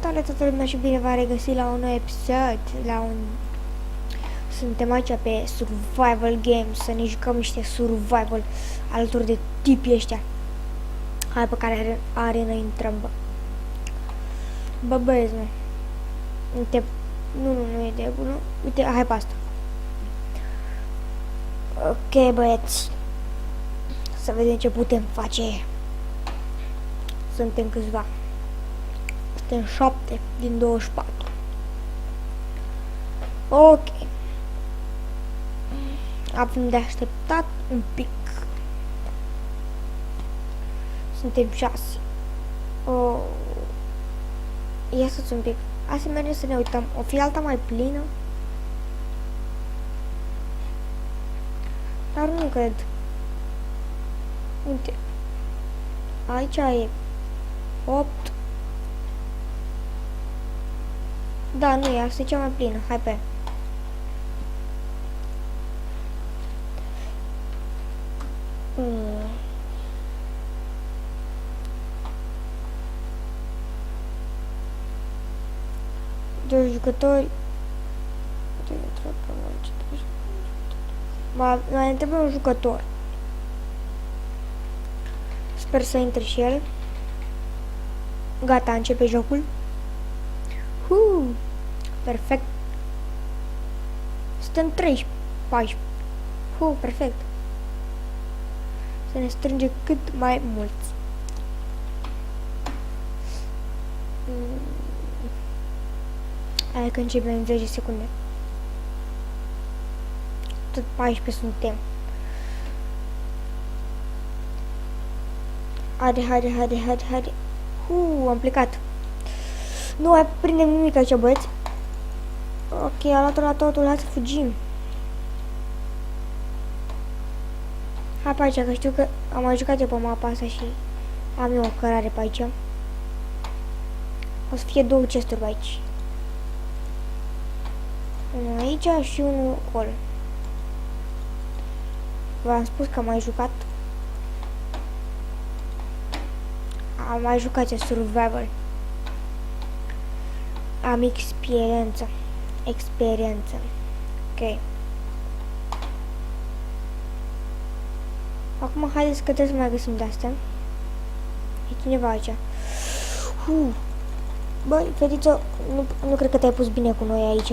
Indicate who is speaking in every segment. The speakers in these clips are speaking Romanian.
Speaker 1: Salutare toată lumea și bine v-am regăsit la un nou episod, Suntem aici pe Survival Games, să ne jucăm niște survival alături de tipii ăștia. Hai pe care arena intrăm, bă. Bă, băieți, mă. Uite, nu e de bună. Uite, hai pe asta. Ok, băieți. Să vedem ce putem face. Suntem câțiva. Suntem 7 din 24. Ok. Avem de așteptat un pic. Suntem 6. Oh. Ia să-ți un pic. Hai să mergem să ne uităm. O fi alta mai plină? Dar nu cred. Uite. Aici e 8. Da, nu e, asta e cea mai plină. Hai pe. Doi jucători. Mai trebuie un jucător. Sper să intre și el. Gata, începe jocul. Perfect. Suntem 13, 14. Perfect. Să ne strânge cât mai mulți. Hai că începem în 10 secunde. Tot 14 suntem. Haide. Am plecat. Nu mai prindem nimic aici, băieți. Ok, a luat la totul, hai să fugim. Hai pe aici, că știu că am mai jucat eu pe mapa asta și am eu o cărare pe aici. O să fie 2 chesturi pe aici. Unul aici și unul acolo. V-am spus că am mai jucat. Am mai jucat survival. Am experiență. Ok. Acum haideți că trebuie să mai găsim de-astea. E cineva aici. Băi, fetiță, nu cred că te-ai pus bine cu noi aici.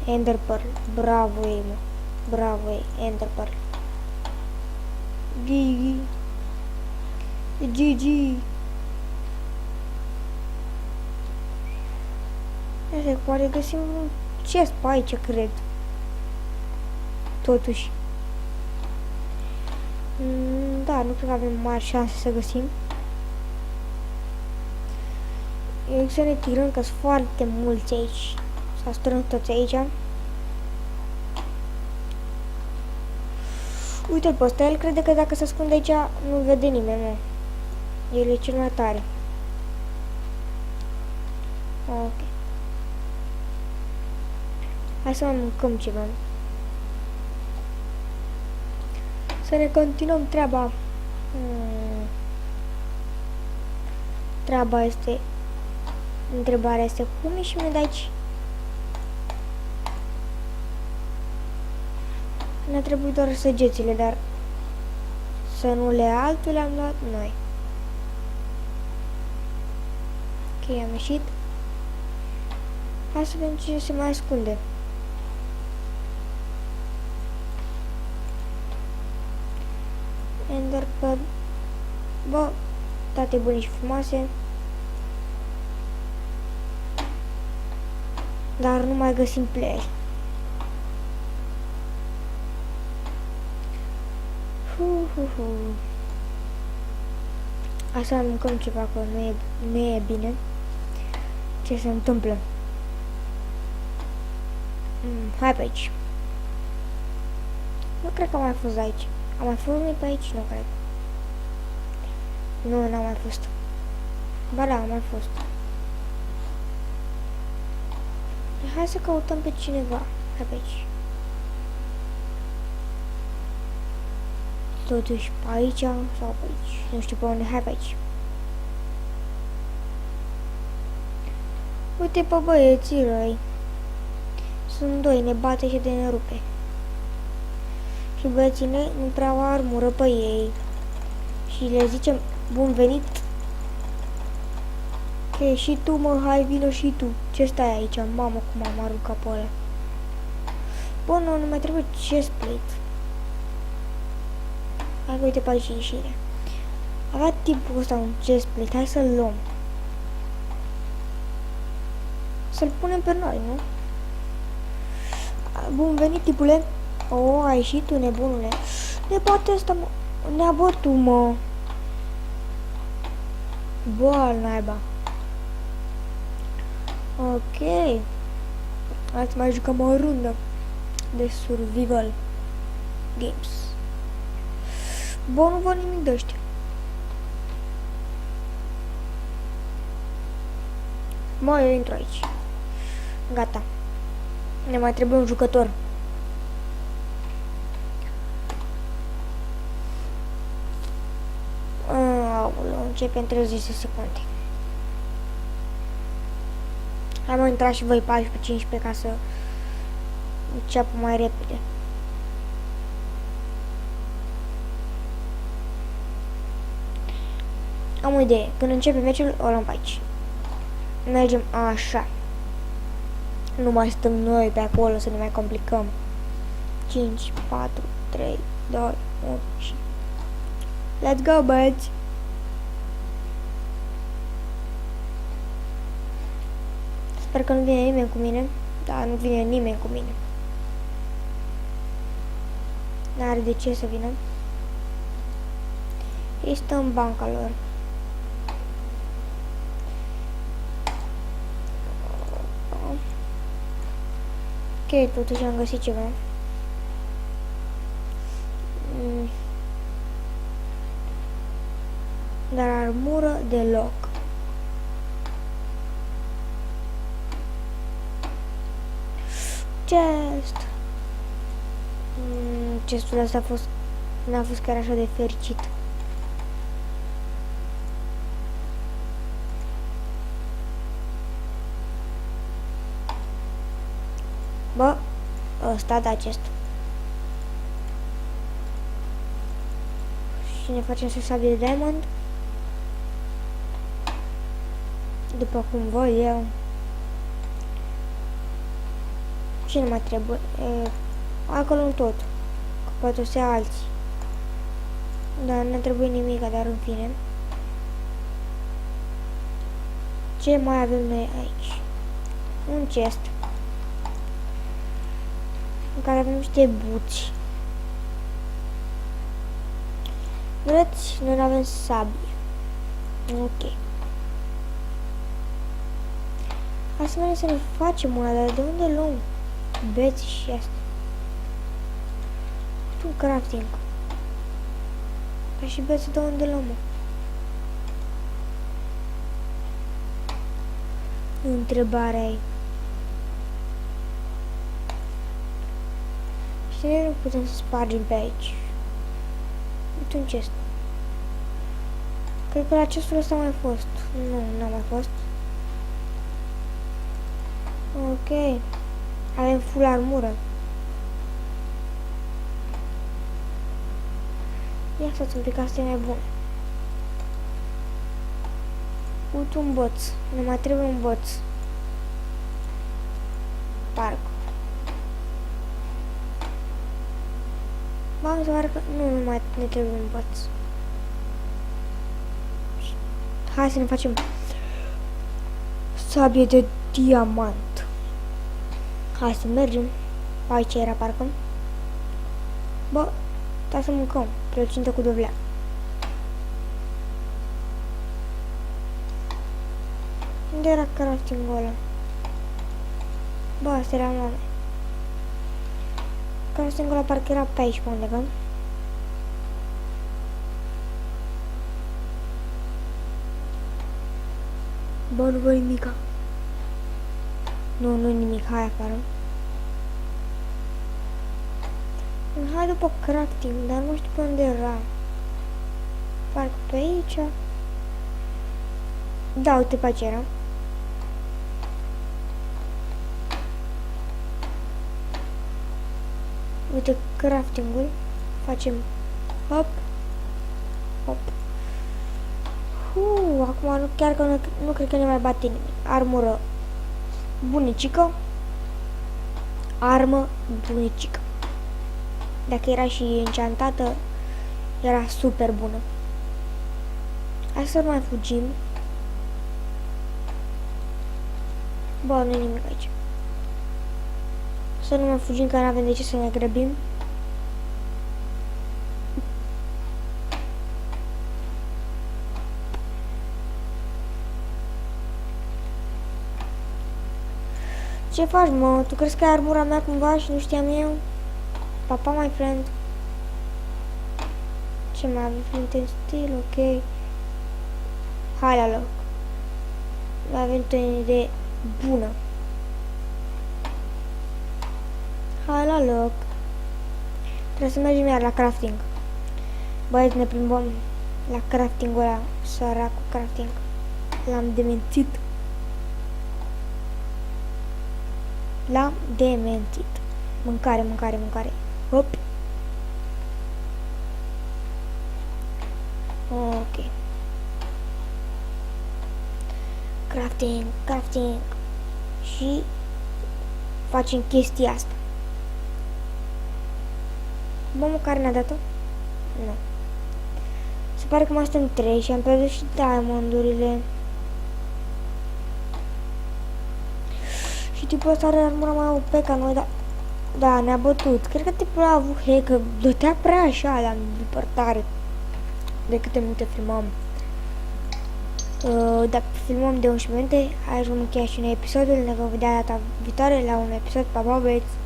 Speaker 1: Ender Pearl. Bravo, ei, mă. Bravo, ei. Ender Pearl. GG. Așa, poate găsim un chest pe aici, cred. Totuși. Da, nu cred că avem mari șanse să găsim. Eu să ne tirăm că sunt foarte mulți aici. S-a strâns toți aici. Uite-l pe ăsta, el crede că dacă se ascunde aici nu vede nimeni, mă. El e cel mai tare. Ok. Hai să mai mâncăm ceva. Să ne continuăm treaba. Treaba este... Întrebarea este cum ieșim de aici? Ne-a trebuit doar săgețile, dar să nu le altul le-am luat noi. Ok, am ieșit. Hai să vedem ce se mai ascunde. Ender Pearl. Bă, toate bune și frumoase. Dar nu mai găsim player. Așa mâncăm ceva, că nu e bine. Ce se întâmplă? Hai pe aici. Nu cred că am mai fost aici. Am mai fost pe aici? Nu cred. Nu, n-am mai fost. Ba da, am mai fost. Hai să căutăm pe cineva. Hai pe aici. Totuși pe aici sau pe aici. Nu știu pe unde. Hai pe aici. Uite pe băieții răi. Sunt doi, ne bate și de ne rupe. Și băieții nu prea au armură pe ei. Și le zicem, bun venit. Ok, și tu mă, hai vină și tu. Ce stai aici? Mamă, cum am aruncat pe ăla. Bun, nu mai trebuie chestplate. Hai că uite pe aici ieșire. Avea tipul ăsta un chestplate, hai să-l luăm. Să-l punem pe noi, nu? Bun venit, tipule. O, ai ieșit tu, nebunule. Ne bate ăsta, mă. Ne-a bătut, mă. Bă, al naiba. Ok. Hai să mai jucăm o rundă de survival games. Bă, nu văd nimic de ăștia. Mă, eu intru aici. Gata. Ne mai trebuie un jucător. Aoleu, începe în 30 de secunde. Hai mă, intrați și voi 14-15 ca să înceapă mai repede. Am o idee. Când începe meciul, o luăm pe aici. Mergem așa. Nu mai stăm noi pe acolo să ne mai complicăm. 5, 4, 3, 2, 1 și... Let's go, băieți! Sper că nu vine nimeni cu mine. Da, nu vine nimeni cu mine. N-are de ce să vină. Ei stă în banca lor. Ok, totuși am găsit ceva. Dar armură deloc. Chest. Chestul ăsta n-a fost chiar așa de fericit. Bă, ăsta da chest. Și ne facem să sabie de diamond. După cum văd eu. Ce nu mai trebuie? Acolo în tot. Că poate o să ia alții. Dar nu trebuie nimic, dar în fine. Ce mai avem noi aici? Un chest. În care avem niște buți. Vreți? Noi avem sabie. Ok. Hai să mergem să ne facem una, dar de unde luăm beți și asta? Un crafting. Dar și beți de unde luăm? Întrebarea e. Și nu putem să spargem pe aici. Uite un chest. Cred că la chestul ăsta a mai fost. Nu, n-a mai fost. Ok. Avem full armură. Ia să-ți un pic, asta e mai bun. Uite un boț. Ne mai trebuie un boț. Parc. Bă, mi se pare că nu mai ne trebuie un boț. Hai să ne facem sabie de diamant. Hai să mergem. Aici era parcă. Bă, stai să mâncăm. Plăcintă cu dovlea. Unde era crafting-ul ăla? Bă, asta era mame. Crafting-ul ăla parcă era pe aici, pe undeva. Bă, nu văd nimica. Nu nimic, hai afară. Hai după crafting, dar nu știu pe unde era. Parcă pe aici. Da, uite pe aici era. Uite, craftingul. Facem hop, hop. Acum chiar că nu cred că ne mai bate nimic. Armură bunicică. Armă bunicică. Dacă era și enchantată, era super bună. Hai să mai fugim. Bă, nu e nimic aici. Să nu mai fugim, că n-avem de ce să ne grăbim. Ce faci, mă? Tu crezi că e armura mea cumva și nu știam eu? Papa, my friend. Ce mai avem? Flint and steel, ok. Hai la loc. Avem o idee bună. Hai la loc. Trebuie să mergem iar la crafting. Băieți, ne plimbăm la craftingul ăla. Săracul crafting. L-am demențit. L-am demențit. Mâncare, mâncare, mâncare. Hop. Ok. Crafting, crafting. Și facem chestia asta. Bă, care ne-a dat-o? Nu. Se pare că mai suntem 3 și am pierdut și diamondurile. Și tipul ăsta are armura mai OP ca noi, dar... Da, ne-a bătut. Cred că tipul a avut hack, că dătea prea așa la depărtare. De câte minute filmam. Dacă filmăm de 11 minute, aici vom încheia și noi episodul. Ne vom vedea data viitoare la un episod. Pa, pa, băieți!